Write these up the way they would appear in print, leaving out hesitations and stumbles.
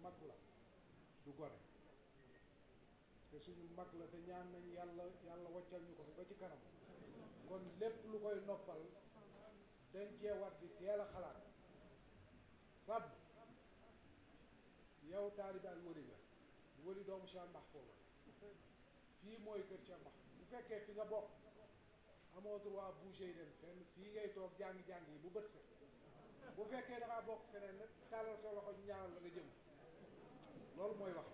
mag la du gone te suñu mag la te ñaan nañ yàlla waccal ñu ko fi ba ci kanam kon lépp lu koy noppal dañ cee war di teel a xalaat sàdd yow taalibe al wëri nga wëri doomu Cheikh Mahfouz fii mooy kër Cheikh Mahfouz bu fekkee fi nga bokk amoo droit bouger dem fenn fii ngay toog jàng-jàng yi bu bët set bu fekkee da ngaa bokk feneen nag tàllal sa loxo ñaanal la nga jëm loolu mooy wax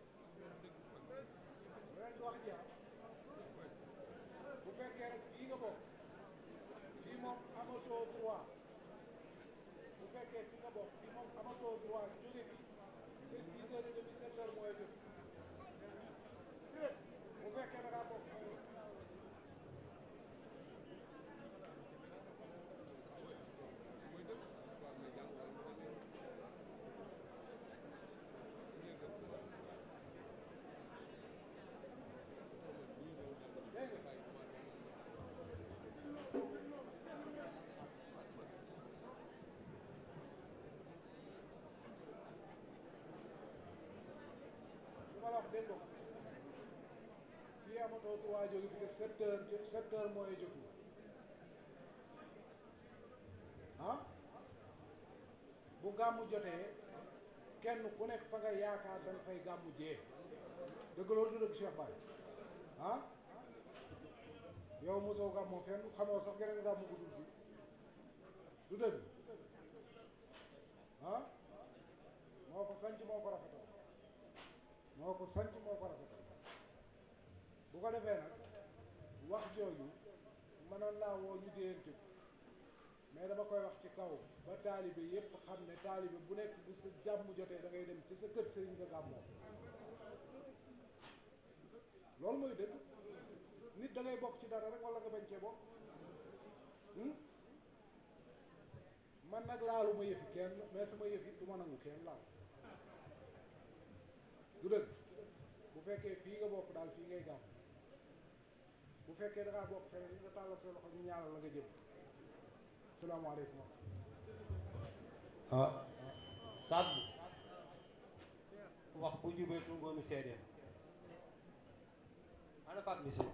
ren du wax ji bu fekkee rek fii nga bokk fii moom amatoo droit bu fekkee fi nga bokk fii moom amatoo droit jóge fi te 6 heures et demi 7 heures mooy jot bu fekkee da ngaa bokk dégg nga fii amatoo droit jóge fi te 7 heures mooy jóg ah bu gàmmu jotee kenn ku nekk fa nga yaakaar da nga fay gàmmu jee dëgg loolu du dëgg Cheikh Baye ah yow mosoo gàmmoo fenn xamoo sax geneen gàmmu gu dul bi du dëgg ah moo ko sanc moo ko rafetal moo ko sant moo ko rafetal bu ko defee nag wax jooju mënoon naa woo ñu déyante mais dama koy wax ci kaw ba taalibe yépp xam ne taalibe bu nekk bu sa jàmm jotee da ngay dem ci sa kër sëriñ nga gàmmoo loolu mooy dëgg nit da ngay bokk ci dara rek wala nga bañ cee bokk man nag laalu ma yëfi kenn mais sama yëfi du ma nangu kenn laal du dëgg bu fekkee fii nga bokk daal fii ngay gàmm bu fekkee da ngaa bokk feneen nga tàllal sa loxo ñu ñaanal la nga jëm salaamaaleykum. ah Saad wax bu jubee tungoonu seede ana Pape Missine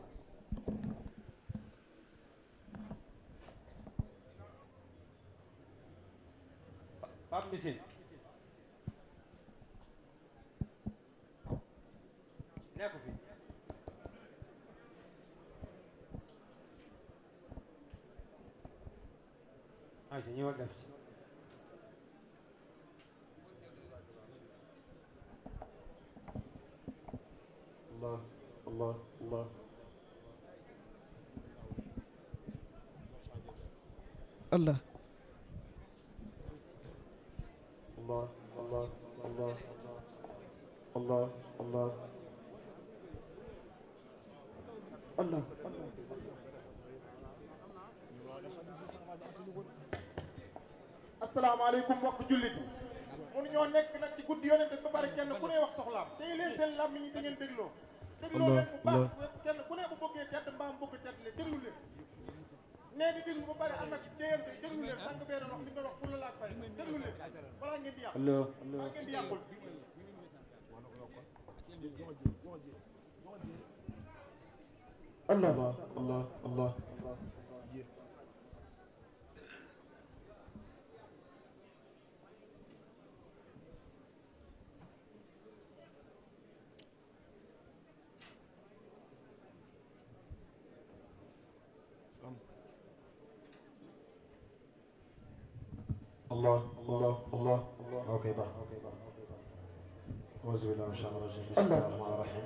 Pape Missine nekku fi ay si ñëwal def ci Allah Allah Allah Allah Allah Allah Allah Allah Allah Allah asalaamaaleykum mbokk jullit yi mënu ñoo nekk nag ci guddi yonente ba pare kenn ku ne wax soxlaam tey leen seen làmmiñ yi te ngeen dégloo leen bu baax kenn ku ne bu bëggee tedd mbaam bëgg tedd leen déglu leen nee di déglu ba pare ànd ak déyante déglu leen sànq bee doon wax li nga wax fulla laak fay déglu leen balaa ngeen di yàq balaa ngeen di yàqul Allah Allah Allah Allah Allah Allah okay baax auzu billahi minash shaytanir rajim bismillahir rahmanir rahim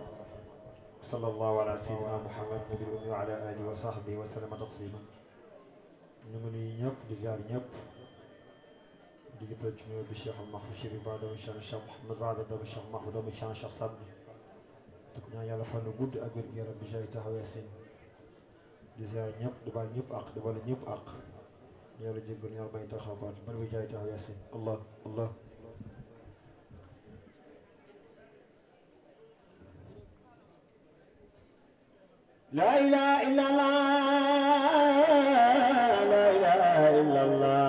sallallahu ala sayyidina Muhammad nabil ummi wa ala alihi wa sahbihi wa sallama taslima ñu ngi nuyu ñëpp di ziar ñëpp di jëfal ci nuyu bi Cheikh Mahfouz Chérif Ba doomu Cheikh Mouhamed Ba doomu Cheikh Mahfouz doomu Cheikh Saad Bou te ko ñaan yàlla fan gudd ak wér gu yaram bi jaay taxawee seen di ziar ñëpp di baal ñëpp ak di baal ñëpp ak yàlla jéggal ñaar may taxaw baat bari bi jaay taxawee seen Allah Allah لا إله إلا الله لا إله إلا الله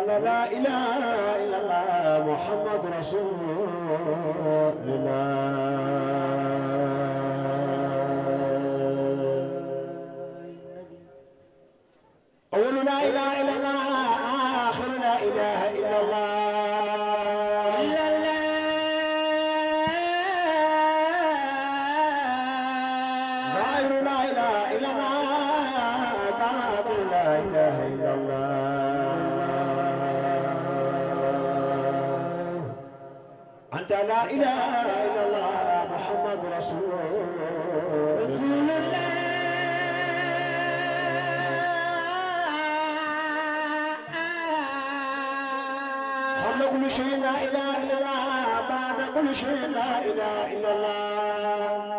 يلا لا إله إلا الله محمد رسول الله أول لا إله إلا الله آخر لا إله إلا الله ظاهر لا إله إلا الله باطن لا إله إلا الله أنت لا إله إلا الله محمد رسول الله كل شيء لا إله إلا الله بعد كل شيء لا إله إلا الله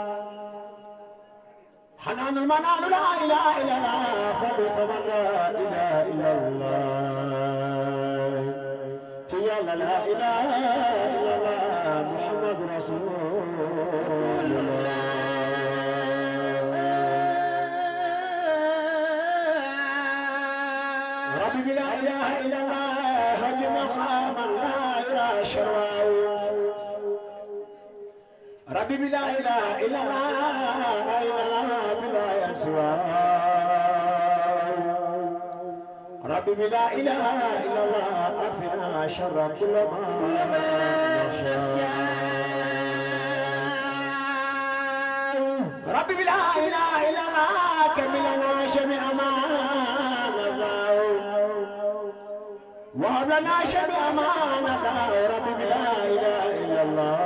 حنان المنال لا إله إلا الله فبصبر لا إله إلا الله تيالا لا إله إلا الله محمد رسول الله ربي لا إله إلا الله مقاما لا يرى شرواه ربي بلا إله إلا الله إلا الله بلا ينسواه ربي بلا إله إلا الله أكفنا شر كل ما ربي بلا إله إلا الله كملنا جميع ما وهب لنا شبع أمانة ربي بلا إله إلا الله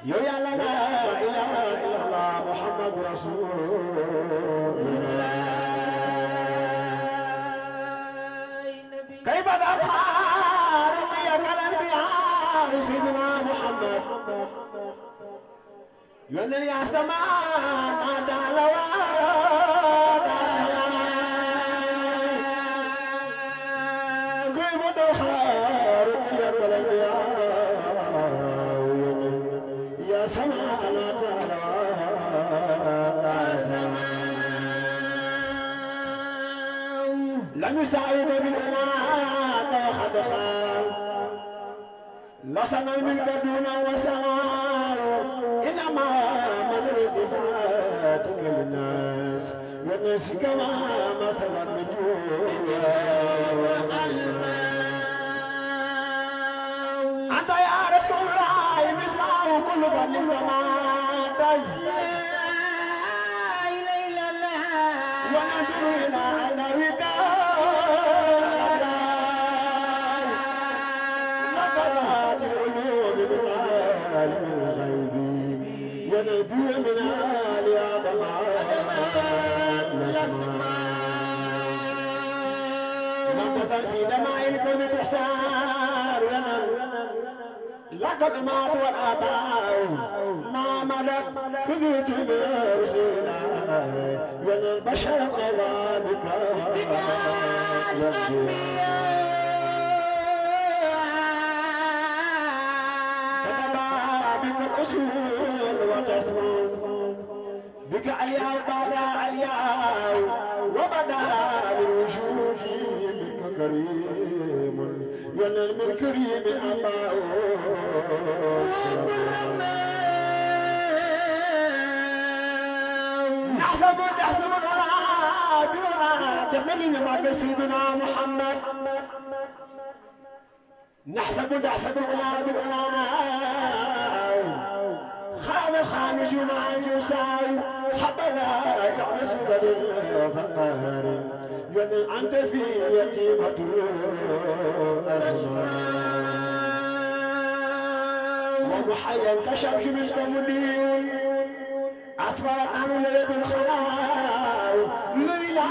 يا لا إله إلا الله محمد رسول الله كيف تظهر رقيك الأنبياء سيدنا محمد ينزل يا سماء ما تعلوى يا سماء لا لم يسعد بالعناق وقد خان لسن الملك دون وسماء انما مثل صفاتك للناس والناس كما مثل النجوم أنت يا رسول الله مسمع كل فن وما تزل إلى الله وننظر إلى نبيك نظرات العلوم من عالم الغيب ونبي من آل آدم لم تزل في دماء الكون تحسار لقد مات والآباء ما ملك خذت من رسولنا من البشر قضى بك كتبا بك الأصول وتسمع بك علياء بعد علياء وبدا للوجود منك كريم ولن من كريم أباء نحسب الغلا بنا تحملني معك سيدنا محمد نحسب الغلا بالغلا خان الخانج مع الجساي حبنا يعرس بدل فقهر يذل أنت في يتيمة ومحيا كشمش ملك مدين أسفرت عنه ليلة الخلاء ليلة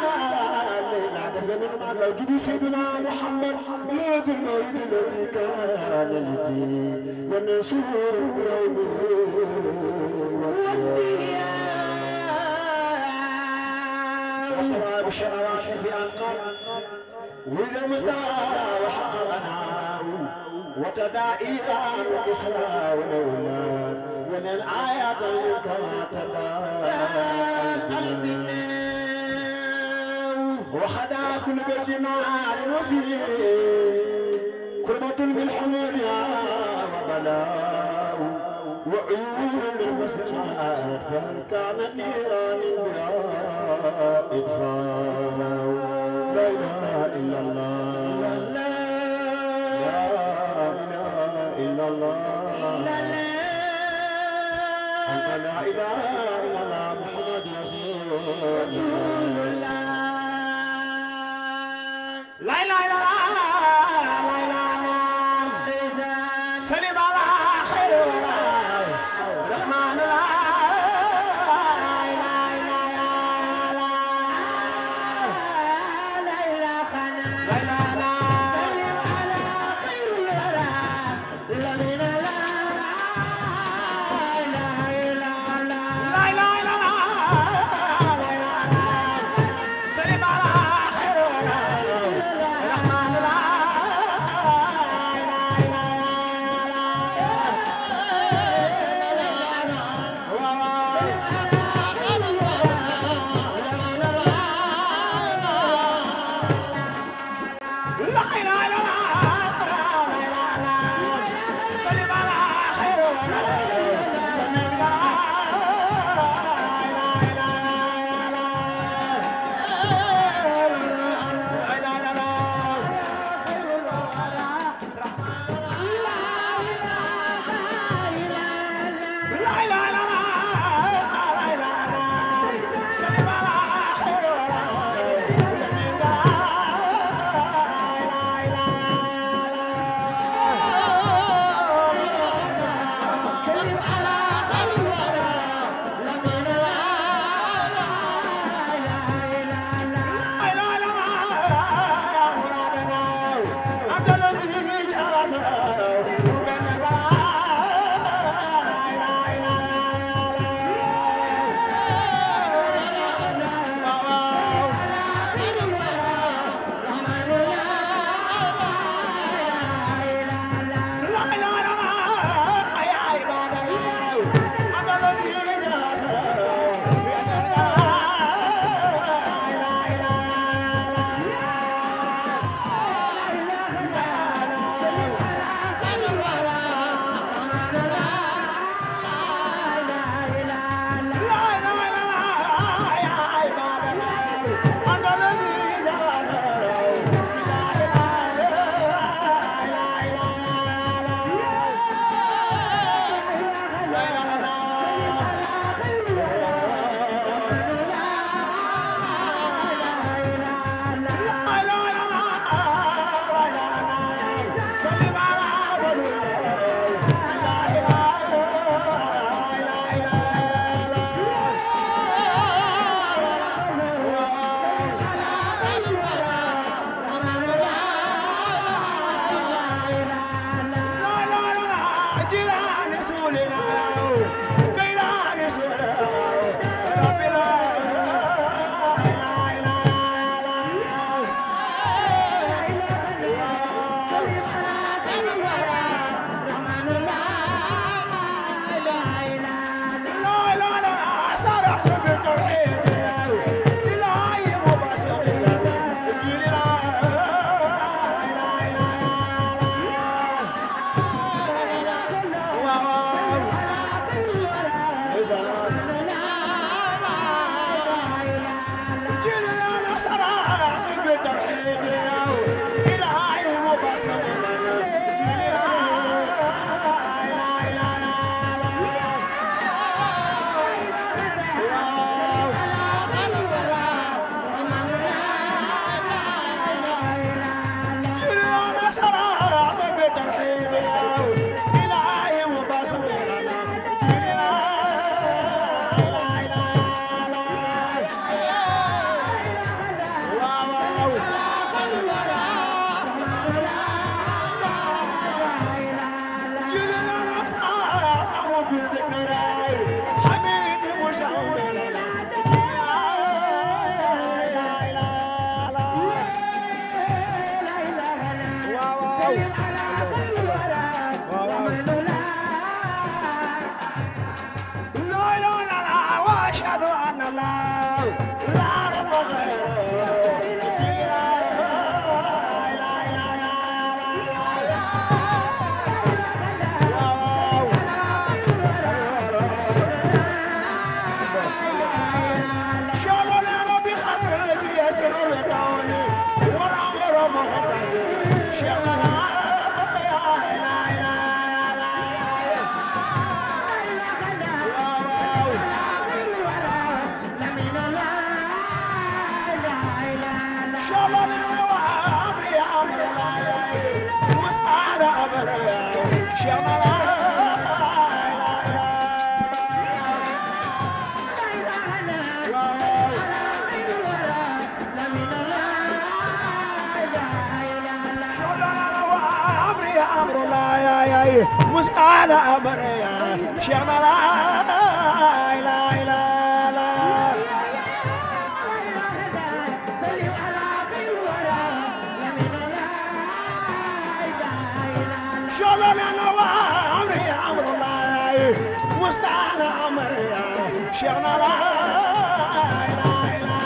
تفهم من معك جدي سيدنا محمد ليلة المولد الذي كان لدي والنسور يومه وصواب الشهوات في أنقر وإذا مستوى وحق الأنهار وتدائيبا وكسرى والأولاد من الآيات كما تدائي كل بيت نار وفيه كربة من حمولها وبلاء وعيون للمسرات فهل كان نيران بها إطفاء لا إله إلا الله لا إله إلا الله أنت لا إله إلا الله محمد رسول الله لا إله إلا الله أشهد أن لا رب غيره شيخنا لا مسألة أمر يا شيخنا لا إله إلا الله شلون أنا وأمري أمر الله مسألة أمر يا شيخنا لا إله إلا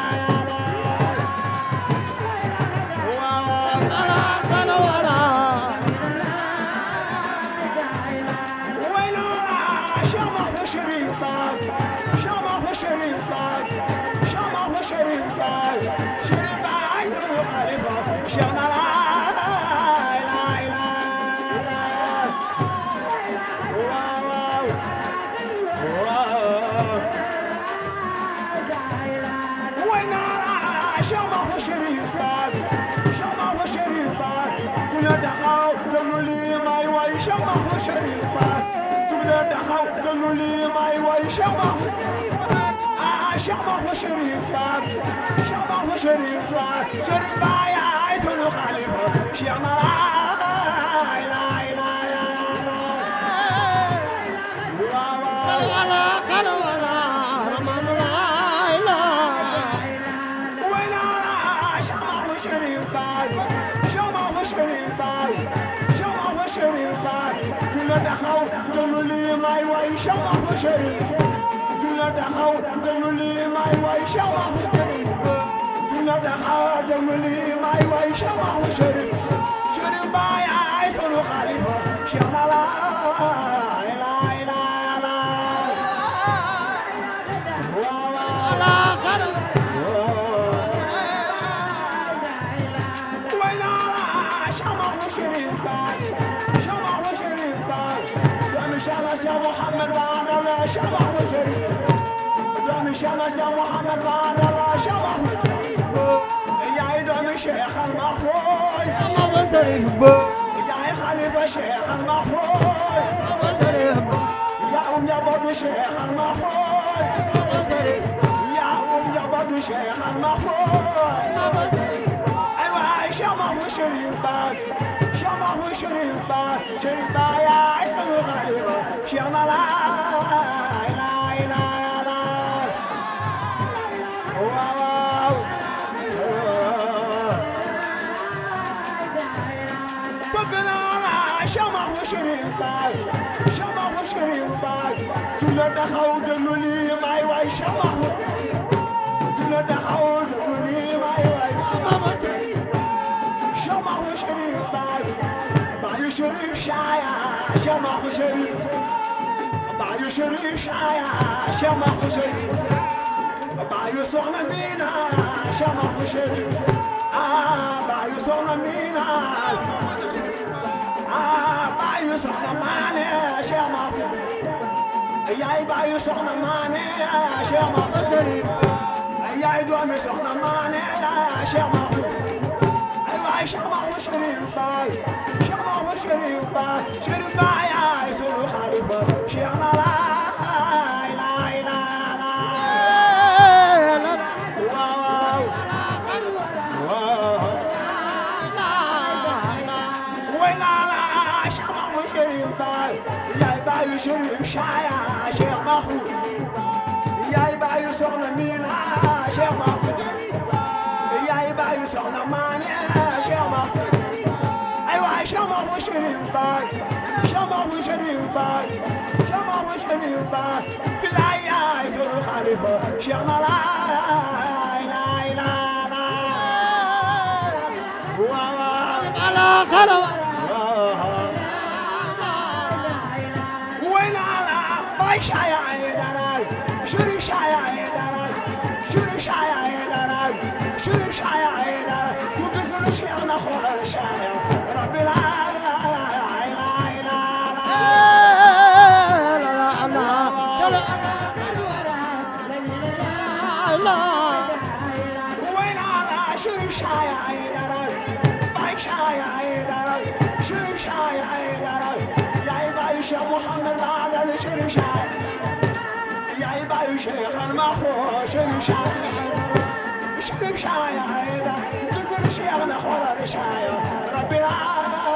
شريف شاي عيدا كل شيء أنا خلا شاي ربي لا لا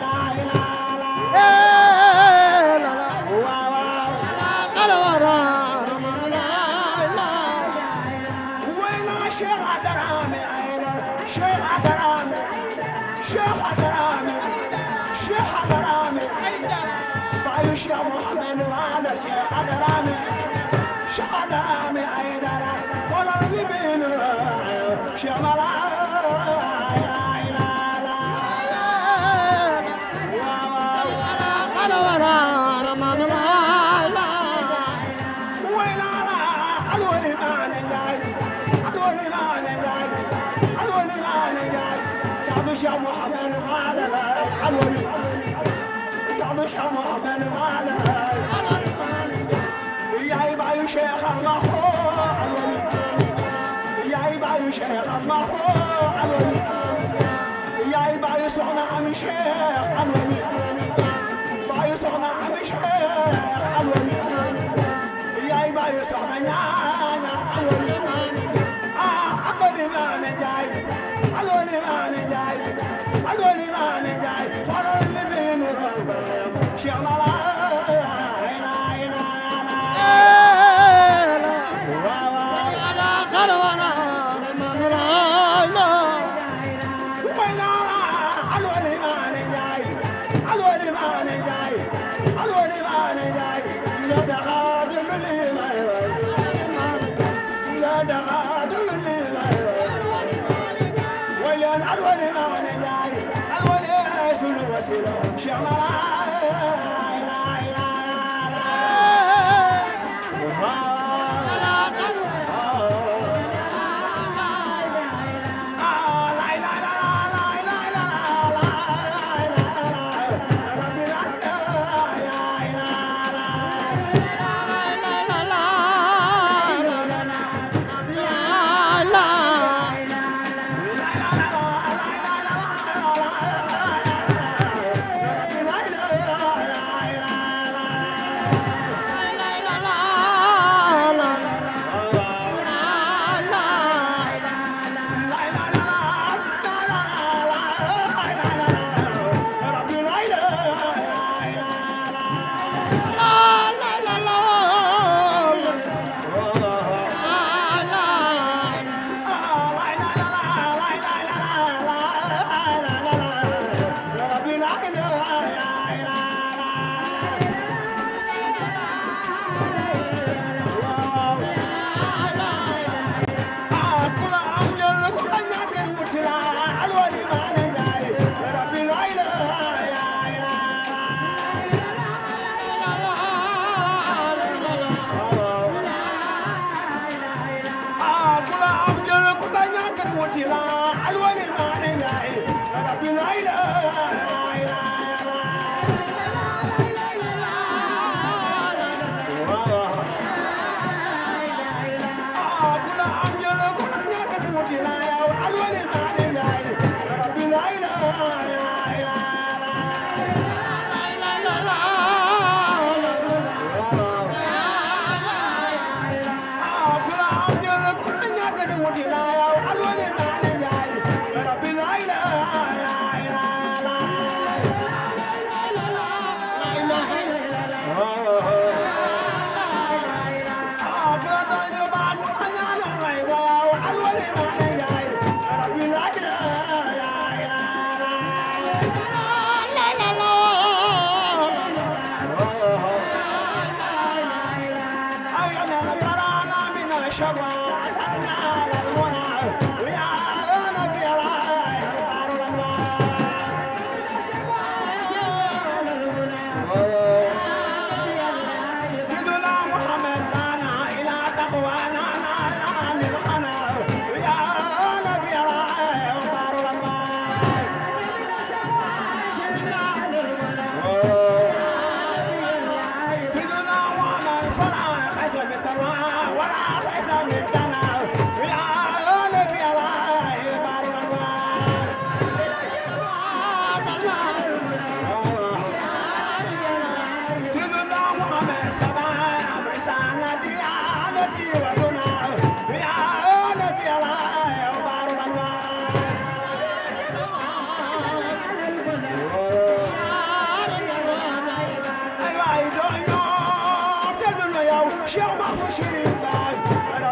لا لا قلورا وين شيخ عدرامي عيدا شيخ عدرامي شيخ عدرامي شيخ عدرامي بعيش يا محمد وعلى شيخ عدرامي شيخ عدرامي عيدا ولا اللي بين شيخ ملا يا محمد معنا الولي يا محمد معنا يا يبقى شيخ المخوع الولي يا يبقى شيخ المخوع الولي يا يبقى يسوعنا عم شيخ الولي يبقى يسوعنا عم شيخ الولي يا يبقى يسوعنا نانا الولي الولي ما نجاي الولي ما نجاي الولي ما نجاي فلو اللي بين الربايم شيخ ملا الولي ما نجاي الولي اسم الوسيله شيخ you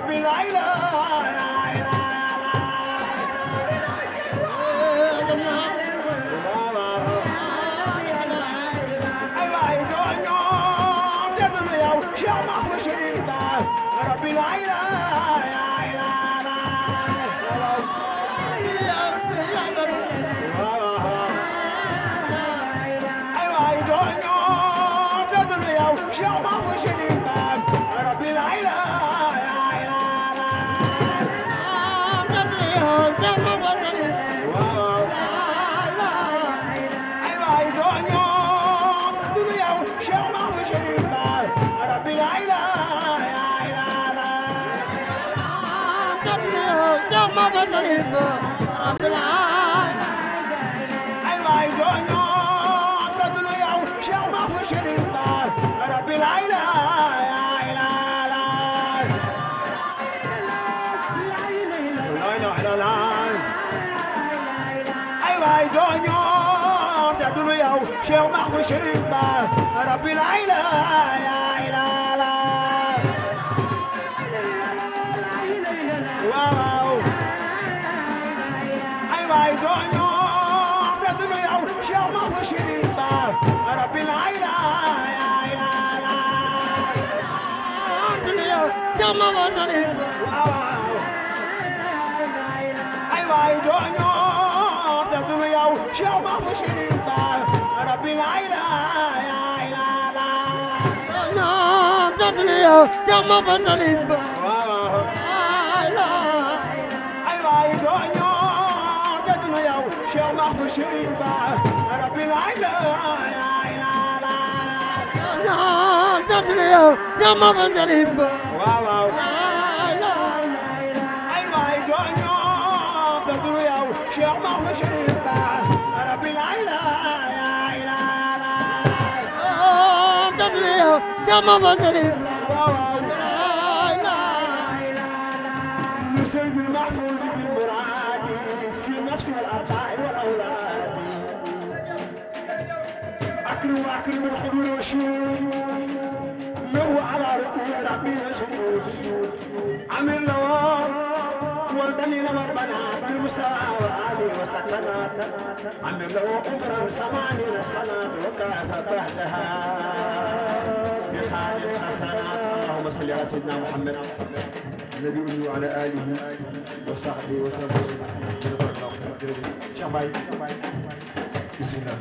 ربي لا إله إلا ربي لا إله إلا ربي لا إله إلا الله واو أيوة يدونيو بدلو يا شيخ ما هو شريف ربي لا إله إلا الله شيخ ما هو شريف واو أيوة يدونيو بدلو يا شيخ ما هو شريف ربي لا إله إلا الله بدلو يا شيخ ما هو شريف ربي لا إله إلا الله يا ما بنزلين واو أيوة يدونيو بدلو يا شيخ ما بشرين ربي لا إله إلا الله بدلو يا ما بنزلين واو سيد المحفوظ بالمراد في النفس والأبناء والأولاد أكرم الحضور والشهود له على ركوع ربي سجود عمل له والبنين والبنات بالمستوى وآله وسكنات عمل له عمرا 80 سنة وكافى بعدها بخال الحسنات اللهم صل على سيدنا محمد النبي وعلى آله وصحبه وسلم. بسم الله.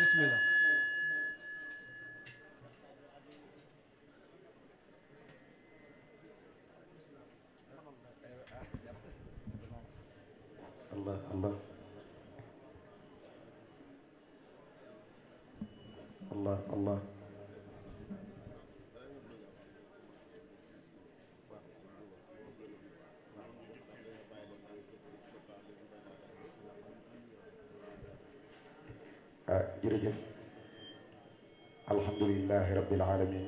بسم الله. الله الله الله الله jërëjëf alhamdulillahi rabbil alamin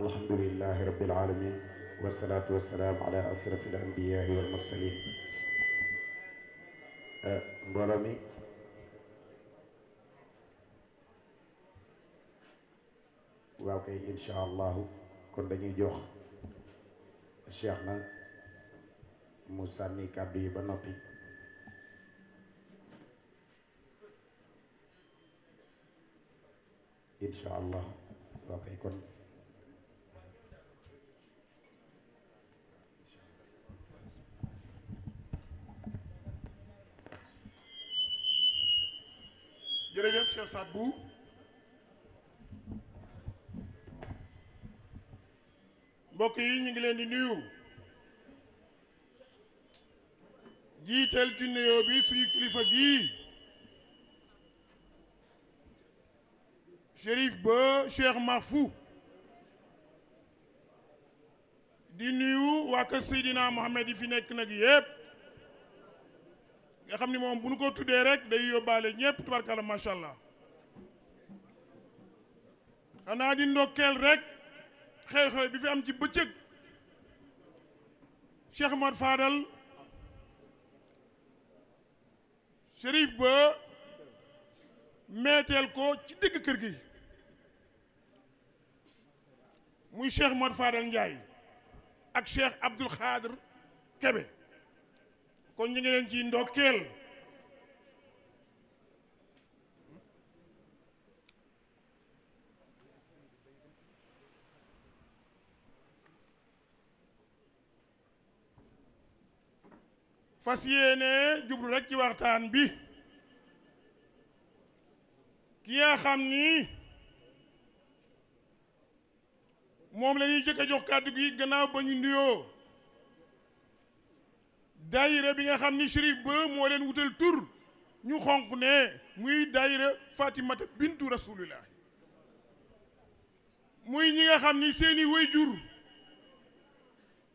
alhamdulillahi rabbil alamin wasalaatu wasalaam ala asrafil anbiyaai wal mursalin mbooloo mi waaw kay incha allahu kon dañuy jox cheikh na mu sànni kàddu yi ba noppi incha allah waaw kay kon jërëjëf Cheikh Sadbou mbokk yi ñu ngi leen di nuyu jiital ci nuyoo bi suñu kilifa gii Chérif ba Cheikh Mahfou di nuyu waa kër Seydina Mohamed yi fi nekk nag yépp nga xam ni moom bu nu ko tuddee rek day yóbbaale ñépp tubarkalla macha allah xanaa di ndokkeel rek xew-xew bi fi am ci bëccëg Cheikh Modou Fadal Chérif Ba meeteel ko ci digg kër gi muy Cheikh Modou Fadal Ndiaye ak Cheikh Abdoul Khadr Kébé kon ñu ngi leen ci ndokkeel fas yéene jublu rek ci waxtaan bi ki nga xam ni moom la ñuy jëkk a jox kàddu gi gannaaw ba ñu nuyoo daayira bi nga xam ni Chérif Ba moo leen wutal tur ñu xonq ne muy daayira Fatimata bintu Rasulillah muy ñi nga xam ni seeni waajur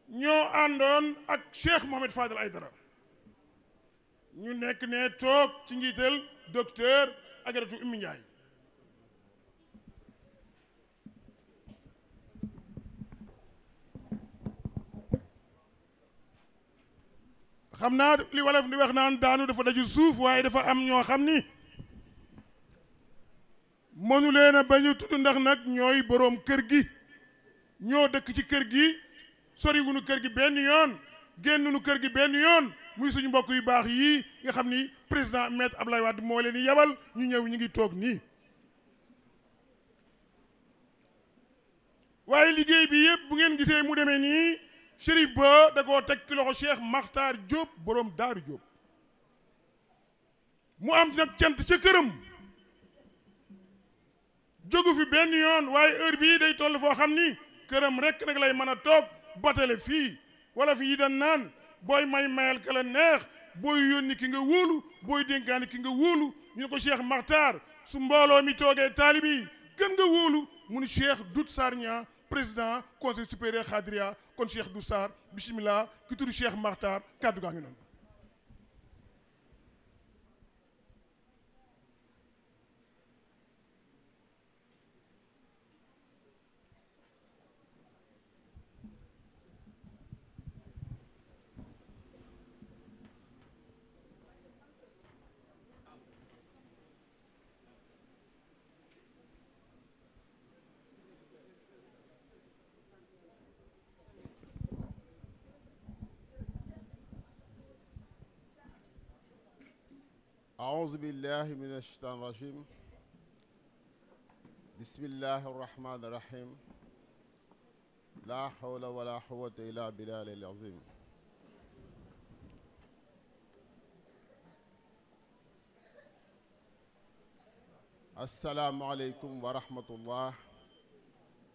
ñoo àndoon ak Cheikh Mohamed Fadel Aïdara ñu nekk ne toog ci njiital docteur Ajaratu Oumy Ndiaye xam naa li wolof di wax naan daanu dafa daju suuf waaye dafa am ñoo xam ni mënu leen a bañu tudd ndax nag ñooy boroom kër gi ñoo dëkk ci kër gi soriwunu kër gi benn yoon génnunu kër gi benn yoon muy suñu mbokk yu baax yii nga xam ni président Maître Abdoulaye Wade moo leen di yabal ñu ñëw ñu ngi toog nii waaye liggéey bi yëpp bu ngeen gisee mu demee nii Chérif Ba da koo teg ci loxo Cheikh Makhtar Diop boroom Daaru Diop mu am nag cant ca këram jógu fi benn yoon waaye heure bii day toll foo xam ni këram rek nag lay mën a toog batale fii wala fii dan naan booy mayal ka la neex booy yónni ki nga wóolu booy dénkaani ki nga wóolu ñu ne ko Cheikh Makhtar su mbooloo mi toogee taalibi yi gën nga wóolu mu ni Cheikh Dout Sarr Niang président conseil supérieur Khadria kon Cheikh Dout Sarr bismillah ki tudd Cheikh Makhtar kàddu gaa ngi noonu أعوذ بالله من الشيطان الرجيم بسم الله الرحمن الرحيم لا حول ولا قوة إلا بالله العظيم السلام عليكم ورحمة الله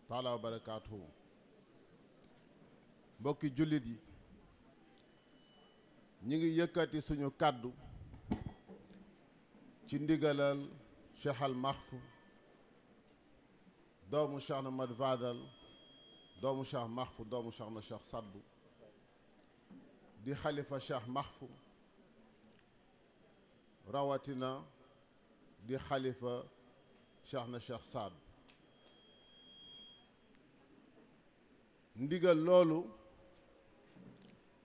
تعالى وبركاته mbokki jullit yi ñi ngi yëkkati suñu kàddu ci ndigalal Cheikh Al Mahfou doomu Cheikh na Mat Fadal doomu Cheikh Mahfou doomu Cheikh na Cheikh Sadbu di xalifa Cheikh Mahfou rawatina di xalifa Cheikh na Cheikh Sadbu ndigal loolu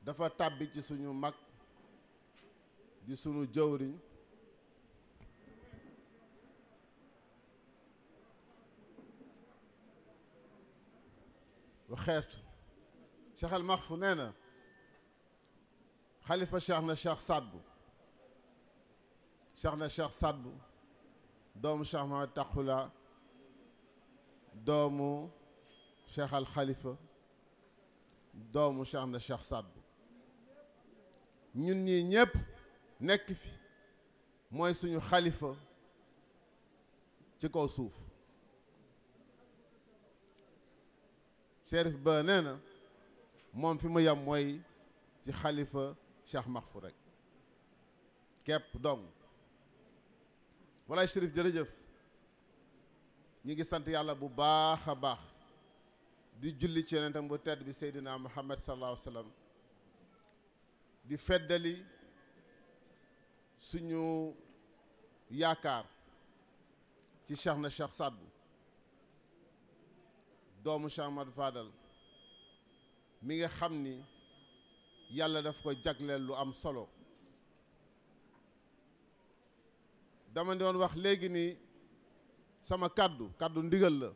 dafa tàbbi ci suñu mag di suñu jëwriñ waxeetu Cheikh Al Mahfou nee na xalifa Cheikh na Cheikh Sadbu Cheikh na Cheikh Sadbu doomu Cheikh Mahamad Taxula doomu Cheikh Al Khalifa doomu Cheikh na Cheikh Sadbu ñun ñii ñépp nekk fi mooy suñu xalifa ci kaw suuf Chérif Ba nee na moom fi mu yem mooy ci xalifa Cheikh Mahfou rek képp dong walaay Chérif jërëjëf ñi ngi sant yàlla bu baax a baax di julli ci yonentam bu tedd bi Seydina Muhammad sallallahu alayhi wa sallam di feddali suñu yaakaar ci Cheikh na Cheikh Sadbu doomu Cheikh Ahmad Fadal mi nga xam ni yàlla daf ko jagleel lu am solo. dama doon wax léegi ni sama kàddu ndigal la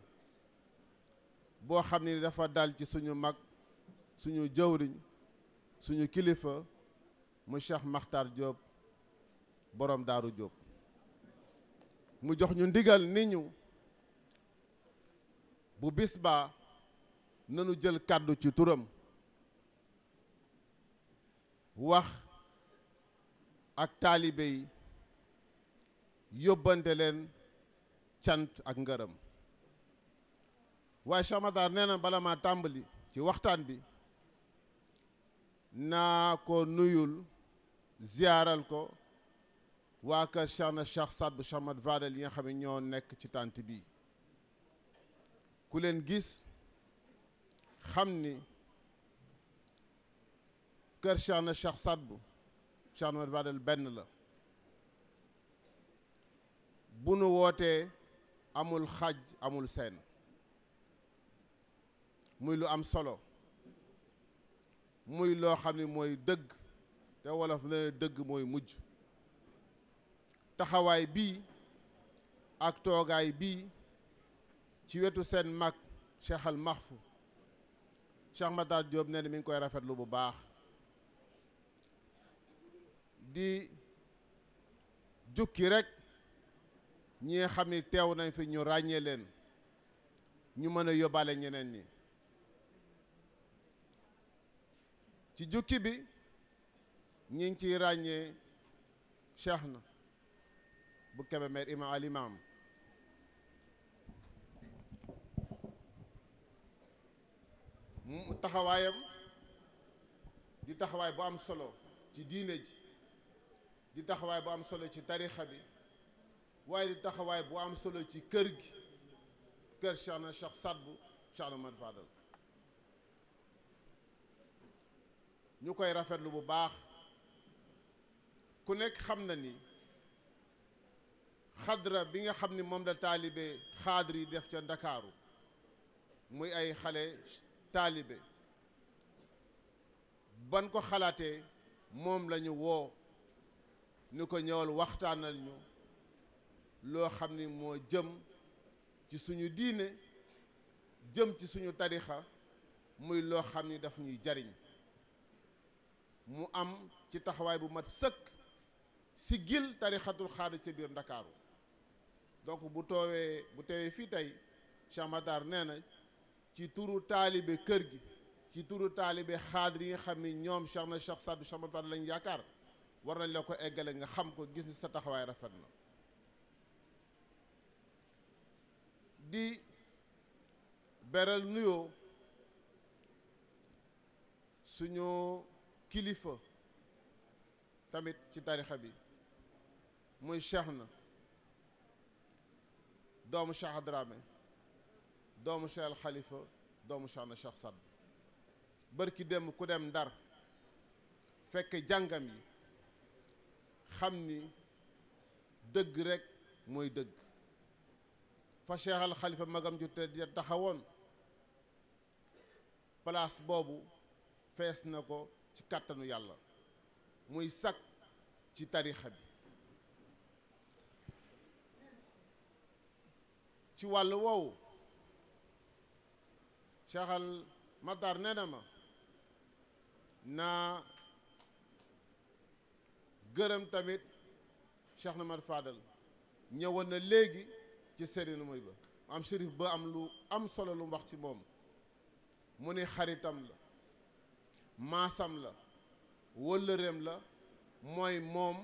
boo xam ni dafa dal ci suñu mag suñu jëwriñ suñu kilifa mu Cheikh Makhtar Diop borom Daaru Diop mu jox ñu ndigal ni ñu bu bis baa nanu jël kàddu ci turam wax ak taalibe yi yóbbante leen cant ak ngërëm. waaye Cheikh Makhtar nee na bala maa tàmbali ci waxtaan bi naa ko nuyul ziyaaral ko waa kër Cheikh na Cheikh Saad bu Cheikh Ahmad Fadal yi nga xam ne ñoo nekk ci tànt bi. ku leen gis xam ni kër Cheikh na Cheikh Saad bu Cheikh Ahmad Fadal benn la. bu nu wootee amul xaj amul seen muy lu am solo muy loo xam ni mooy dëgg te wolof la dëgg mooy mujj. taxawaay bii ak toogaay bii ci wetu seen mag Cheikh al Mahfou Cheikh Makhtar Diop nee na mi ngi koy rafetlu bu baax di jukki rek ñi nga xam ni teew nañ fi ñu ràññee leen ñu mën a yóbbaale ñeneen ñi. ci jukki bi ñi ngi ciy ràññee Cheikh na bu Kébémer imam al imam mu taxawaayam di taxawaay bu am solo ci diine ji di taxawaay bu am solo ci tarixa bi waaye di taxawaay bu am solo ci kër gi kër Cheikh na Cheikh Saad bu Cheikh Ahmad Fadal ñu koy rafetlu bu baax. ku nekk xam na ni xadra bi nga xam ni moom la taalibe xaadir yi def ca Ndakaaru muy ay xale taalibe ban ko xalaatee moom la ñu woo ni ko ñëwal waxtaanal ñu loo xam ni moo jëm ci suñu diine jëm ci suñu tarixa muy loo xam ni daf ñuy jariñ. mu am ci taxawaay bu mat sëkk siggil tarixatul xaadir ca biir Ndakaaru. donc bu teewee fii tey Cheikh Makhtar nee na ci turu taalibe kër gi ci turu taalibe xaadir yi nga xam ni ñoom Cheikh na Cheikh Saad bu Cheikh Ahmad Fadal lañ yaakaar war nañ la ko eggale nga xam ko gis ni sa taxawaay rafet na. di beral nuyoo suñu kilifa tamit ci tarixa bi muy Cheikh na doomu Cheikh Hadrame doomu Cheikh al Khalifa doomu Cheikh na Cheikh Saad bërki dem ku dem Ndar fekk jàngam yi xam ni dëgg rek mooy dëgg fa Cheikh al Khalifa magam ju te taxawoon place boobu fees na ko ci kàttanu yàlla muy sakk ci tarixa bi. ci wàllu woowu Cheikh al Makhtar nee na ma naa gërëm tamit Cheikh na Ahmad Fadal ñëwoon na léegi ci sëriñ muy ba am shérif ba am lu am solo lu mu wax ci moom mu ni xaritam la maasam la wëllëreem la mooy moom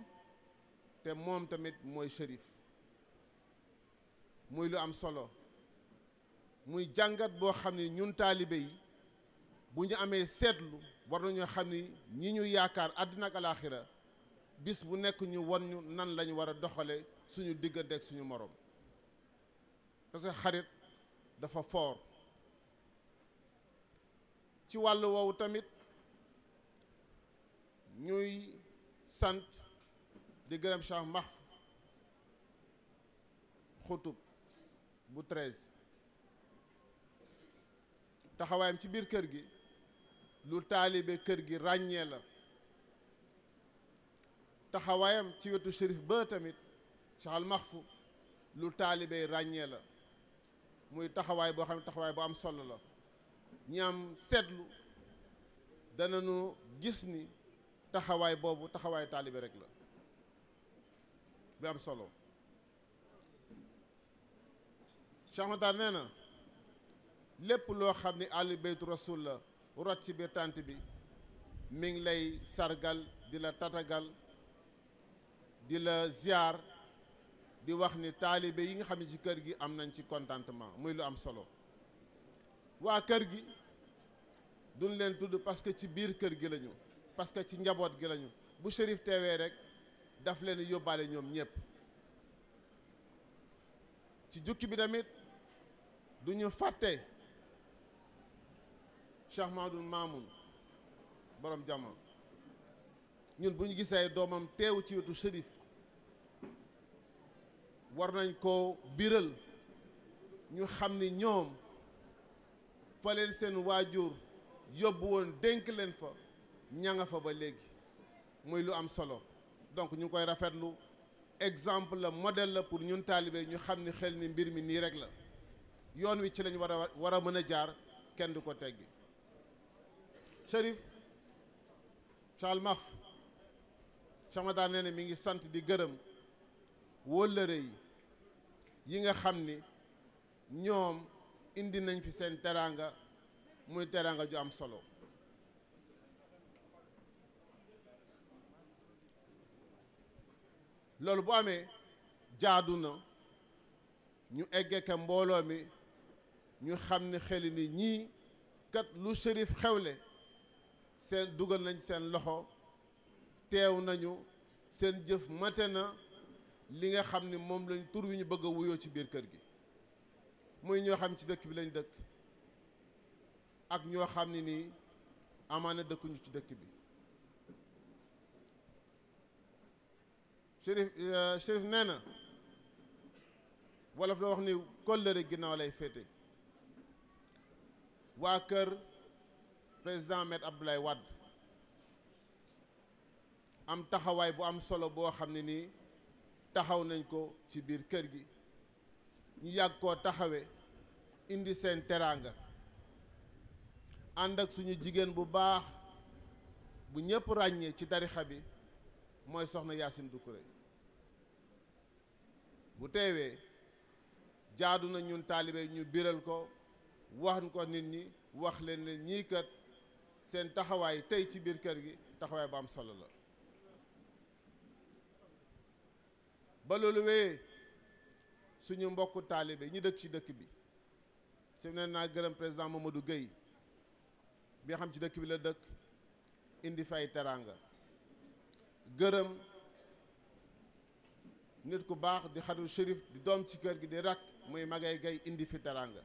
te moom tamit mooy shérif muy lu am solo muy jàngat boo xam ne ñun taalibe yi bu ñu amee seetlu war nañoo xam ni ñi ñu yaakaar àddina ak alaaxira bis bu nekk ñu won ñu nan lañu war a doxale suñu diggante ak suñu morom parce que xarit dafa foor ci wàllu woowu tamit ñuy sant di gërëm Cheikh Mahfou xutub bu 13 taxawaayam ci biir kër gi lu taalibe kër gi ràññee la taxawaayam ci wetu shérif ba tamit Cheikh Al Mahfou lu taalibe ràññee la muy taxawaay boo xam ne taxawaay bu am solo la ñi am seetlu danañu gis ni taxawaay boobu taxawaay taalibe rek la bi am solo Cheikh Matar nee na lépp loo xam ni àllu baytu rasul la rot ci biir tànt bi mi ngi lay sargal di la tatagal di la ziar di wax ni taalibe yi nga xam ne ci kër gi am nañ ci contentement muy lu am solo waa kër gi duñ leen tudd parce que ci biir kër gi lañu parce que ci njaboot gi lañu bu shérif teewee rek daf leen yóbbaale ñoom ñépp ci jukki bi tamit du ñu fàtte Cheikh Mahamadou Mamoun borom jama ñun bu ñu gisee doomam teew ci wetu shérif war nañ ko biral ñu xam ni ñoom fa leen seen waajur yóbbu woon dénk leen fa ña nga fa ba léegi muy lu am solo donc ñu ngi koy rafetlu exemple la modèle la pour ñun taalibe ñu xam ni xel ni mbir mi nii rek la yoon wi ci lañ war a mën a jaar kenn du ko teggi Chérif Cheikh Al Mahfou Cheikh Matar nee na mi ngi sant di gërëm wóllëre yi nga xam ni ñoom indi nañ fi seen teraanga muy teraanga ju am solo loolu bu amee jaadu na ñu eggee ka mbooloo mi ñu xam ne xeli ni ñii kat lu shérif xewle seen dugal nañ seen loxo teew nañu seen jëf mate na li nga xam ni moom lañ tur wi ñu bëgg a wuyoo ci biir kër gi muy ñoo xam ci dëkk bi lañ dëkk ak ñoo xam ne nii amaana dëkkuñu ci dëkk bi Chérif nee na wolof la wax ni kóllëre ginnaaw lay féete waa kër président Me Abdoulaye Wade am taxawaay bu am solo boo xam ne nii taxaw nañ ko ci biir kër gi ñu yàgg koo taxawe indi seen teraanga ànd ak suñu jigéen bu baax bu ñëpp ràññee ci tarixa bi mooy soxna Yacine Doucouré bu teewee jaadu na ñun taalibe ñu biral ko wax ko nit ñi wax leen ne ñii kat seen taxawaay tey ci biir kër gi taxawaay bu am solo la ba loolu wéyee suñu mbokku taalibe ñi dëkk ci dëkk bi ci ne naa gërëm président Mamadou Gueye bi xam ci dëkk bi la dëkk indi fay teraanga gërëm nit ku baax di xaru shérif di doom ci kër gi di rakk muy Magay Gueye indi fi teraanga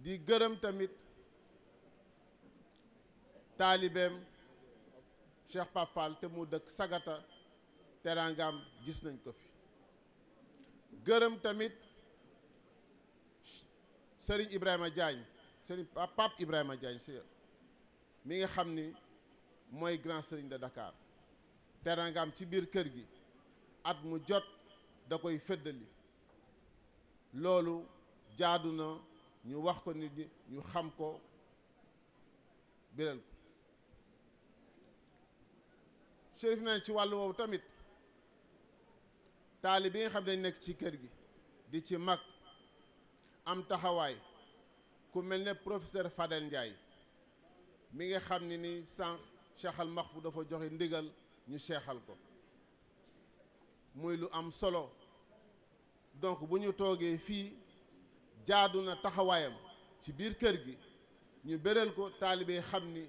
di gërëm tamit taalibeem Cheikh Pape Fall te mu dëkk Sagata teraangaam gis nañ ko fi gërëm tamit Serigne Ibrahima Diagne Serigne Pape Ibrahima Diagne si mi nga xam ni mooy grand Serigne de Dakar teraangaam ci biir kër gi at mu jot da koy feddali loolu jaadu na ñu wax ko nit ñi ñu xam ko biral ko Chérif nañ ci wàllu woowu tamit taali bi nga xam ne nekk ci kër gi di ci mag am taxawaay ku mel ne professeur Fadel Ndiaye mi nga xam ne ni sànq Cheikh Al Mahfou dafa joxe ndigal ñu seexal ko muy lu am solo donc bu ñu toogee fii jaadu na taxawaayam ci biir kër gi ñu béral ko taalibe xam ni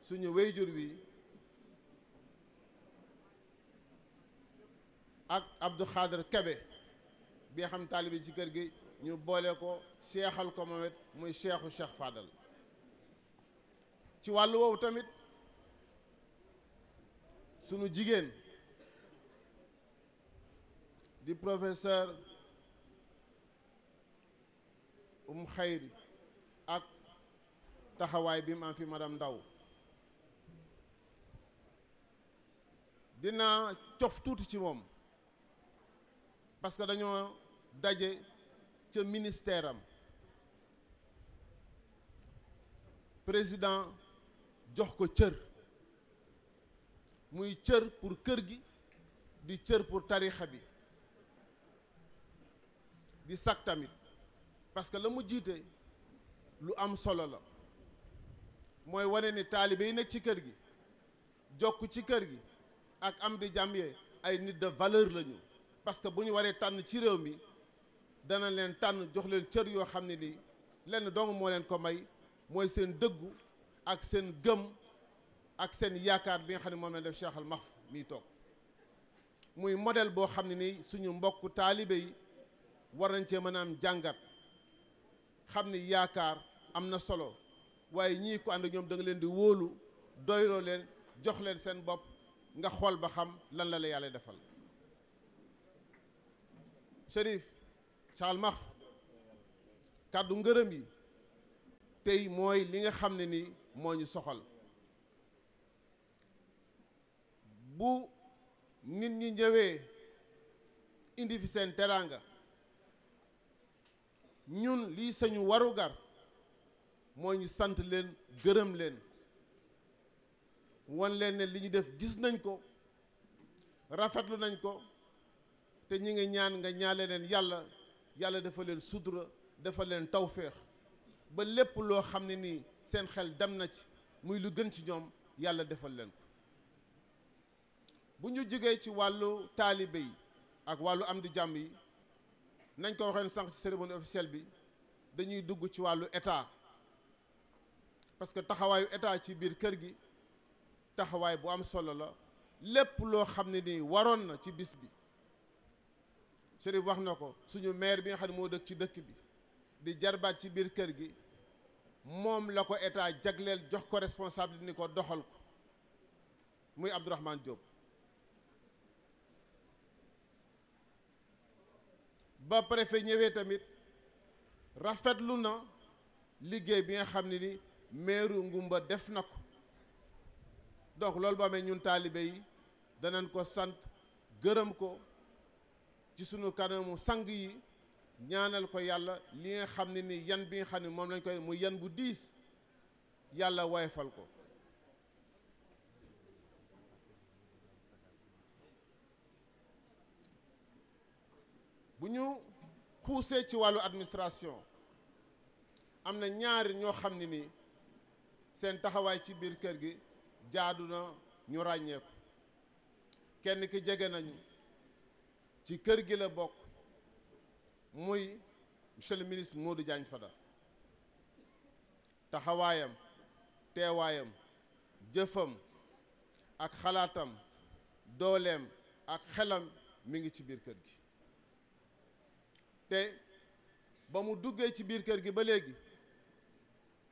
suñu wéyjur wi ak Abdou Khader Kebe bi nga xam taalibe ci kër gi ñu boole ko seexal ko moom it muy seexu Cheikh Fadal ci wàllu woowu tamit sunu jigéen di professeur Xayri ak taxawaay bi mu am fi madame Ndaw dinaa cof tuuti ci moom parce que dañoo daje ca ministère am président jox ko cër muy cër pour kër gi di cër pour tarixa bi di sag tamit parce que la mu jiite lu am solo la mooy wane ni taalibe yi nekk ci kër gi jokk ci kër gi ak am di jàmm yee ay nit de valeur lañu parce que bu ñu waree tànn ci réew mi dana leen tànn jox leen cër yoo xam ne nii lenn dong moo leen ko may mooy seen dëggu ak seen gëm ak seen yaakaar bi nga xam ne moom leen def Cheikh Al Mahfou miy toog muy modèle boo xam ne nii suñu mbokk taalibe yi war nañ cee mën a am jàngat xam ni yaakaar am na solo waaye ñii ko ànd ak ñoom da nga leen di wóolu doyloo leen jox leen seen bopp nga xool ba xam lan la la yàlla defal Chérif Cheikh Al Mahfou kàddu ngërëm yi tey mooy li nga xam ne ni moo ñu soxal bu nit ñi ñëwee indi fi seen teraanga ñun lii sañu warugar moo ñu sant leen gërëm leen wan leen ne li ñu def gis nañ ko rafetlu nañ ko te ñi ngi ñaan nga ñaale leen yàlla dafa leen sutura dafa leen tawféex ba lépp loo xam ne nii seen xel dem na ci muy lu gën ci ñoom yàlla defal leen ko bu ñu jógee ci wàllu taalibe yi ak wàllu am di jàmm yi nañ ko waxee sànq ci cérémonie officielle bi dañuy dugg ci wàllu état parce que taxawaayu état ci biir kër gi taxawaay bu am solo la lépp loo xam ne nii waroon na ci bis bi Chérif wax na ko suñu maire bi nga xam ne moo dëkk ci dëkk bi di jarbaat ci biir kër gi moom la ko état jagleel jox ko responsable ni ko doxal ko muy Abdourahmane Diop ba préfet ñëwee tamit rafetlu na liggéey bi nga xam ne ni maire Ngumba def na ko donc loolu ba amee ñun taalibe yi danañ ko sant gërëm ko ci sunu kanamu sang yi ñaanal ko yàlla li nga xam ne ni yan bi nga xam ne moom lañ koy mu yan bu diis yàlla woyofal ko bu ñu xuusee ci wàllu administration am na ñaari ñoo xam ne ni seen taxawaay ci biir kër gi jaadu na ñu ràññeeku kenn ki jege nañu ci kër gi la bokk muy monsieur le ministre Modou Diagne Fada taxawaayam teewaayam jëfam ak xalaatam dooleem ak xelam mi ngi ci biir kër gi te ba mu duggee ci biir kër gi ba léegi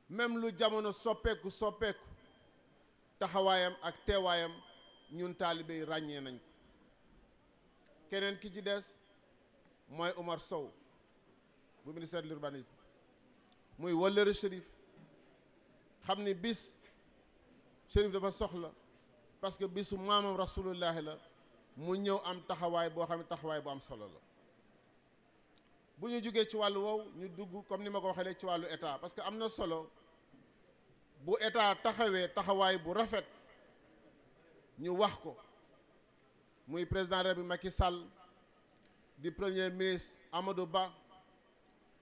même lu jamono soppeeku taxawaayam ak teewaayam ñun taalibe yi ràññee nañ ko keneen ki ci des mooy Omar Sow bu ministère de l'urbanisme muy wëllëre Chérif xam ni bis Chérif dafa soxla parce que bisu maamam rasulullahi la mu ñëw am taxawaay boo xam ne taxawaay bu am solo la bu ñu jógee ci wàllu woowu ñu dugg comme ni ma ko waxee léegi ci wàllu état parce que am na solo bu état taxawee taxawaay bu rafet ñu wax ko muy président de la République Macky Sall di premier ministre Amadou Ba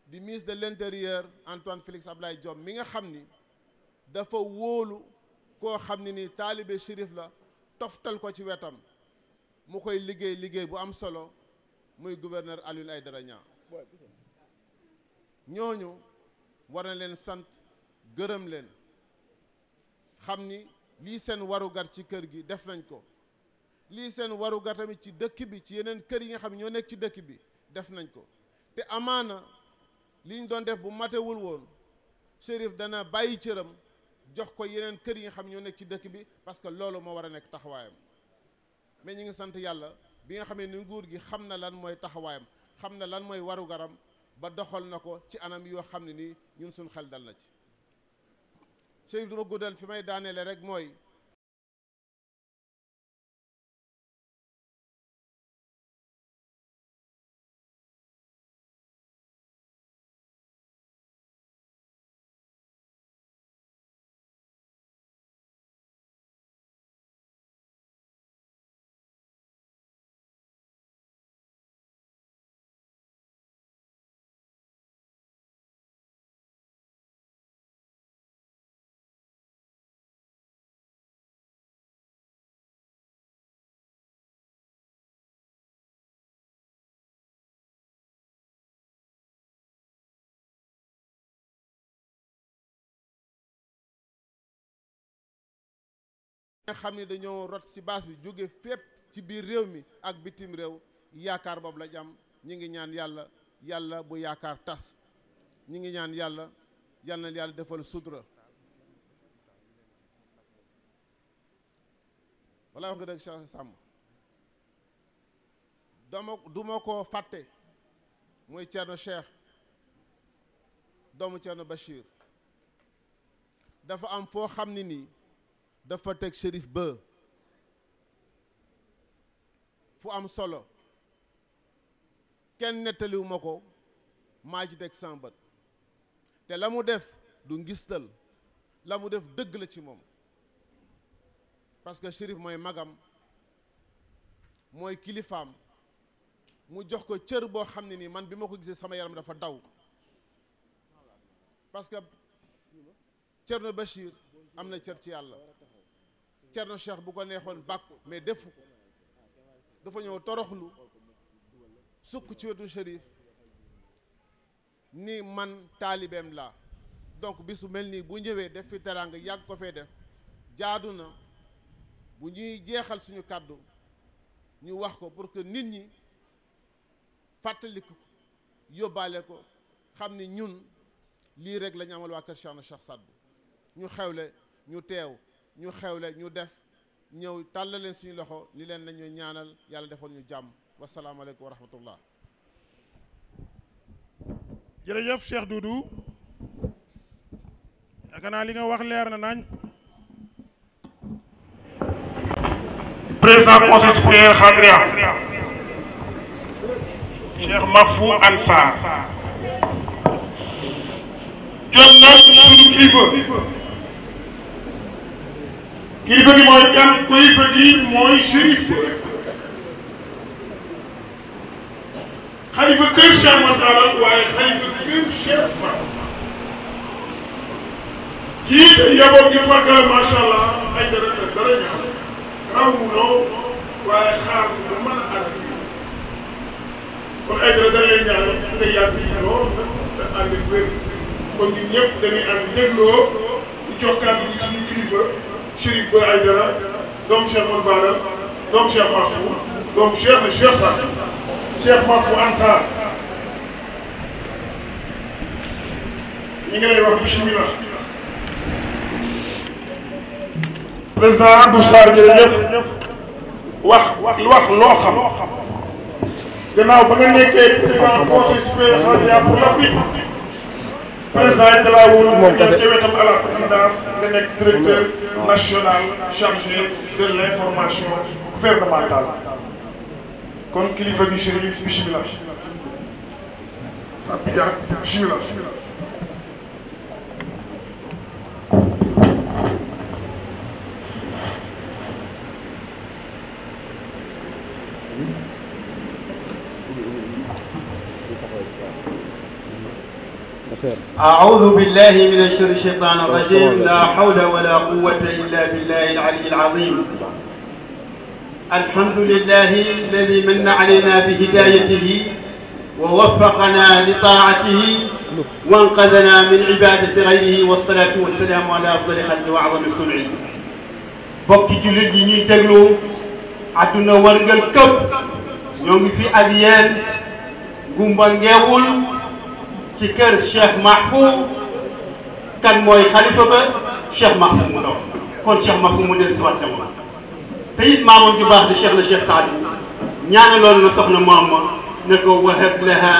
di ministre de l'intérieur Antoine Félix Abdoulaye Diome mi nga xam ni dafa wóolu koo xam ne ni taalibe Chérif la toftal ko ci wetam mu koy liggéey bu am solo muy gouverneur Alioune Aïdara Niang ñooñu war na leen sant gërëm leen xam ni lii seen warugar ci kër gi def nañ ko lii seen warugar tamit ci dëkk bi ci yeneen kër yi nga xam ne ñoo nekk ci dëkk bi def nañ ko te amaana li ñu doon def bu matewul woon Chérif dana bàyyi cëram jox ko yeneen kër yi nga xam ne ñoo nekk ci dëkk bi parce que loolu moo war a nekk taxawaayam mais ñu ngi sant yàlla bi nga xamee ni nguur gi xam na lan mooy taxawaayam xam na lan mooy warugaram ba doxal na ko ci anam yoo xam ne nii ñun suñ xel dal na ci. Chérif duma guddal fi may daaneele rek mooy nga xam ne dañoo rot ci baas bi jóge fépp ci biir réew mi ak bitim réew yaakaar boobu la jam ñi ngi ñaan yàlla yàlla bu yaakaar tas ñi ngi ñaan yàlla yal na yàlla defal sutura walla wax nga dëgg Cheikh Samb duma ko fàtte mooy Thierno Cheikh doomu Thierno Bachir dafa am foo xam ne nii dafa teg Chérif Ba fu am solo kenn nettaliwu ma ko maa ci teg sama bët te la mu def du ngistal la mu def dëgg la ci moom parce que Chérif mooy magam mooy kilifaam mu jox ko cër boo xam ne nii man bi ma ko gisee sama yaram dafa daw parce que Thierno Bachir am na cër ci yàlla Thierno Cheikh bu ko neexoon bàkku mais defu ko dafa ñëw toroxlu sukk ci wetu Chérif ni man taalibeem laa donc bisu mel nii bu ñëwee def fi teraanga yàgg ko fee def jaadu na bu ñuy jeexal suñu kàddu ñu wax ko pour que nit ñi fàttaliku yóbbaale ko xam ni ñun lii rek la ñu amal waa kër Cheikh na Cheikh Saad Bou ñu xewle ñu teew ñu xewle ñu def ñëw tàllal leen suñu loxo li leen nañu ñaanal yàlla defal ñu jàmm wasalaamaaleykum wa rahmatullah. jërëjëf Cheikh Doudou yaakaar naa li nga wax leer na nañ. président conseil supérieur Khadria Cheikh Mahfou Ansar jot na suñu kilifa kilifa gi mooy kan kilifa gi mooy Chérif xalifa kër Cheikh Makhtar waaye xalifa kër Cheikh Mahfou jiite njaboot gi tubarkalla macha allah ay dara ñaaw raw mu loo waaye xaar mu mën a àgg kon ay dara lay ñaanal nga yàgg fi lool te ànd ak wér kon ñun ñëpp dañuy ànd dégloo ñu jox kàddu gi suñu kilifa Chérif Ba Aïdara doomu Cheikh Mouhamed Fadal doomu Cheikh Mahfou doomu Cheikh na Cheikh Saad Cheikh Mahfou Ansar ñi ngi lay wax bismillah. président Abdou Sarr jërëjëf wax loo xam gannaaw ba nga nekkee président conseil supérieur Khadria pour l'Afrique président yi da laa wóolu moom ca wetam à la présidence nga nekk directeur national chargé de l'information gouvernementale kon kilifa gi Chérif bismillah sa bidia bismillah. أعوذ بالله من الشر الشيطان الرجيم لا حول ولا قوة إلا بالله العلي العظيم الحمد لله الذي من علينا بهدايته ووفقنا لطاعته وانقذنا من عبادة غيره والصلاة والسلام على أفضل خلق وأعظم صنعه bokki jullit yi ñuy déglu àdduna wërngal këpp ñoo ngi fi ak yéen gumba ngeewul ci kër Cheikh Mahfou kan mooy xalifa ba Cheikh Mahfou mu doon kon Cheikh Mahfou mu del si wax jamono te it maamam ju baax di Cheikh na Cheikh Saad Bou ñaanaloon na soxna moom ne ko wahab laha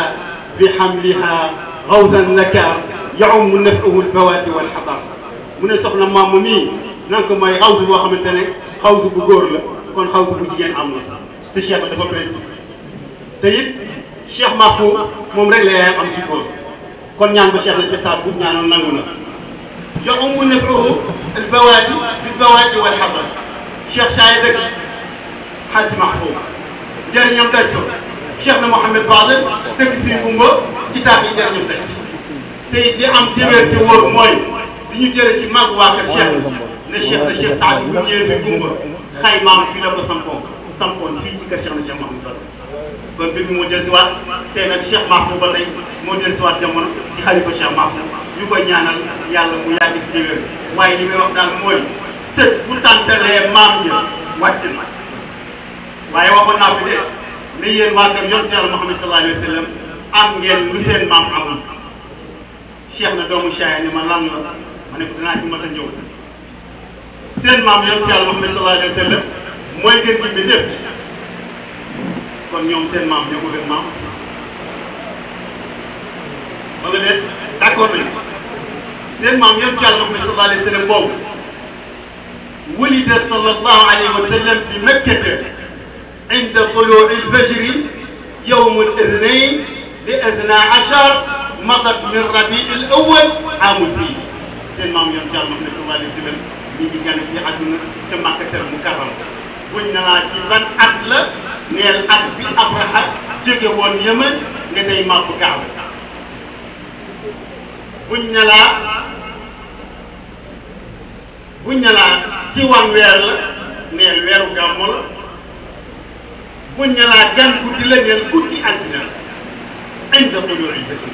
بحملها غوثا ذكر يعم نفعه البوادي والحضر من سخنا مام مي نانكو ماي غوث بو خامتاني غوث بو غور لا كون غوث بو جيجين ام لا te cheikh dafa précis te it cheikh Mahfou moom rek la am ci góor kon ñaan ba cheikh la ci saa bu ñaanoon nangu na يعم نفعه البوادي بالبوادي والحضر cheikh Saay dëkk xaasi Mahfou jëriñam daj fa cheikh na Mouhamed Fadel dëkk fii Ngumba ci taat yi jëriñam daj te it di am téeméer te wóor mooy di ñu jële ci mag waa kër cheikh ne cheikh na cheikh Saad bu ñëwee fi Ngumba xaymaam fii la ko sampoon fii ci kër cheikh na cheikh Mouhamed Fadel kon bi moo jël si waat tey nag cheikh Mahfou ba tey moo jël si waat jamono di xalifa cheikh Mahfou ñu koy ñaanal yàlla mu yàgg ci téeméer waaye li may wax daal mooy sët bu tàntalee maam ja wàcc na waaye waxoon naa fi de ne yéen waa kër yonent Yàlla Muhammad sallallahu alayhi wa sallam am ngeen lu seen maam amul cheikh na doomu Cheikh ni ma lan la ma ne ko dinaa ci mas a ñëw seen maam yonent Yàlla Muhammad sallallahu alayhi wa sallam mooy gën gi bi lépp kon ñoom seen maam ñoo ko gën maam wala déet d'accord nañu seen maam yonent Yàlla Muhammad sallallahu alayhi wa sallam boobu ولد صلى الله عليه وسلم بمكة عند طلوع الفجر يوم الاثنين ل12 مضت من ربيع الأول عام الفيل سين مام يونس Yàlla Muhammad صلى الله عليه وسلم mi ngi gane si àdduna ca Makkatal Mukarram buñ na laa ci ban at la neel at bi Abraha jóge woon Yemen nga day màbb Kaaba buñ na laa ci wan weer la neel weeru gàmmu la buñ ne laa gan guddi la neel guddi altine la inda tuluu'il fajr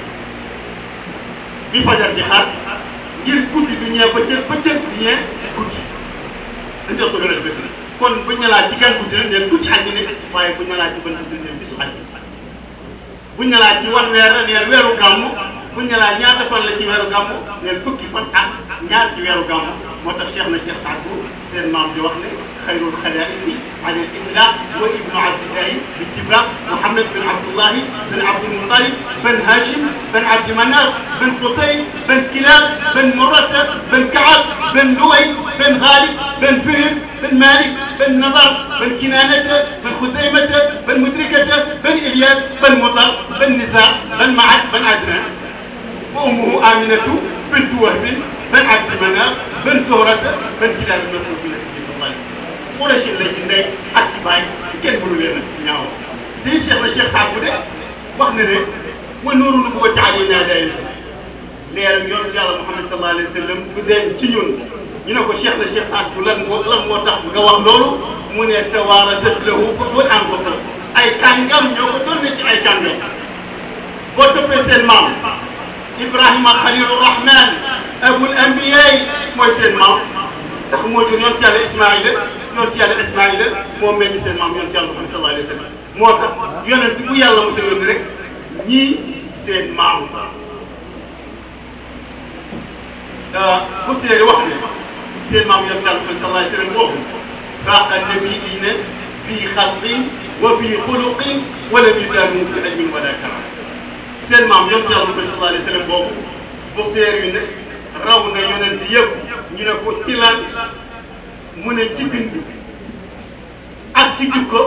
bi fajar di xaar ngir guddi du ñee bëccëg bëccëg du ñee guddi inda tuluu'il fajr kon buñ ne laa ci gan guddi la neel guddi altine waaye buñ ne laa ci ban bis la neel bisu altine buñ ne laa ci wan weer la neel weeru gàmmu buñ ne laa ñaata fan la ci weeru gàmmu neel fukki fan ak ñaar ci weeru gàmmu moo tax cheikh na cheikh Saad Bou seen maam di wax ne xayrul xalaa'iqi ala al-itlaq wa ibnu abdillahi bittifaq Muhammad bin Abdullahi bin Abdul Muttalib bin Hashim bin Abdi Manaf bin Qusay bin Kilab bin Murrata bin Kaab bin Luway bin Ghalib bin Fihr bin Malik bin Nadar bin Kinanata bin Khuzaymata bin Mudrikata bin Ilyas bin Mutar bin Nizar bin Ma'ad bin Adnan wa ummuhu Aminatu bint Wahb بن عبد مناف بن زهرة بن كلاب المذكور في النبي صلى الله عليه وسلم قريش اللي جندي أكتباي كن بقول لنا ناو تي شيخ الشيخ سعد بودي وحنا ده ونور النبوة علينا دايز لير يونس يالله محمد صلى الله عليه وسلم بدين كنيون ينكو شيخ الشيخ سعد بولن موتاخ nga wax lolu mu ne tawaaratat lahu ful an ko ay kangam ñoko don ci ay kangam bo topé sen mam Ibrahima Khalilur Rahman abul anbiya mooy seen maam ndax moo jur yonent Yàlla Ismaïla yonent Yàlla Ismaïla moo meññ seen maam yonent Yàlla Muhammad sallallahu alayhi wa sallam moo tax yonent bu yàlla mos a yónni rek ñii seen maam bu seeri wax ne seen maam yonent Yàlla Muhammad sallallahu alayhi wa sallam boobu faaqa nabiyyiina fii xalqin wa fii xuluqin wa lam yudaanu fi ilmin wala karam seen maam yonent Yàlla Muhammad sallallahu alayhi wa sallam boobu bu seeri ne raw na yonent yëpp ñu ne ko ci lan mu ne ci bind ak ci jukko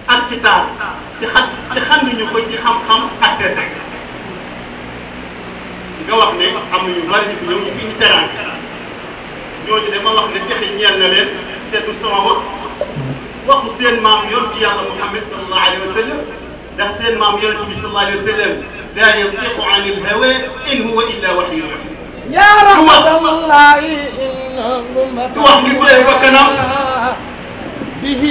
ak ci taar ci xanduñu ko ci xam-xam ak tedd nga wax ne am na ñu bari ñu fi ñëw ñu fi ñu teraan ñooñu dama wax ne texe ñeel na leen te du sama waxu seen maam yonent Yàlla Muhammad sallallahu alayhi wa sallam ndax seen maam yonent bi sallallahu alayhi wa sallam laa yantiqu anil hawa in huwa illa wahyun yuuhaa يا رحمة الله به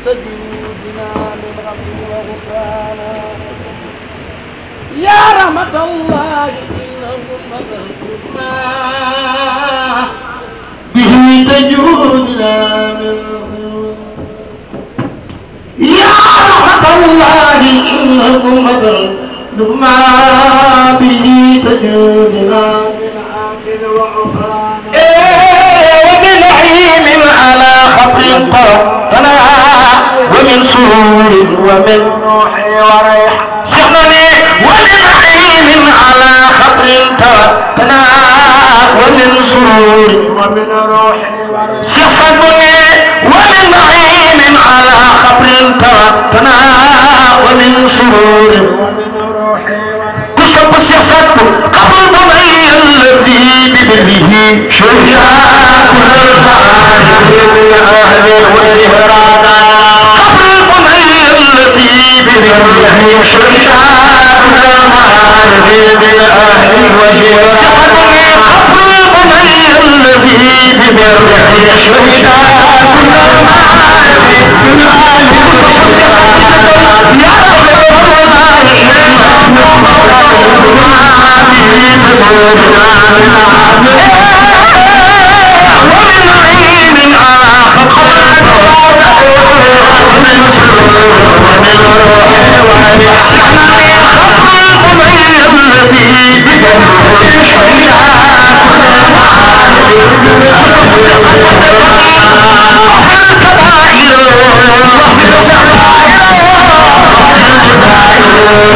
تجودنا من رب وغفرانا يا رحمة الله به تجودنا من يا رحمة الله إنكم ما به تجودنا ومن نعيم على خبر قرأتنا ومن سرور ومن روح وريح سحنني ومن سرور ومن روح سيصدني ومن نعيم على خبر توتنا ومن سرور ومن روح كشف سيصد قبل بني الذي ببره شهياء كل المعارف من أهل والهرانا قبل بني الذي ببره شهياء كل المعارف من أهل والهرانا قبل بني الذي ببره شهياء كل المعارف من أهل والهرانا يا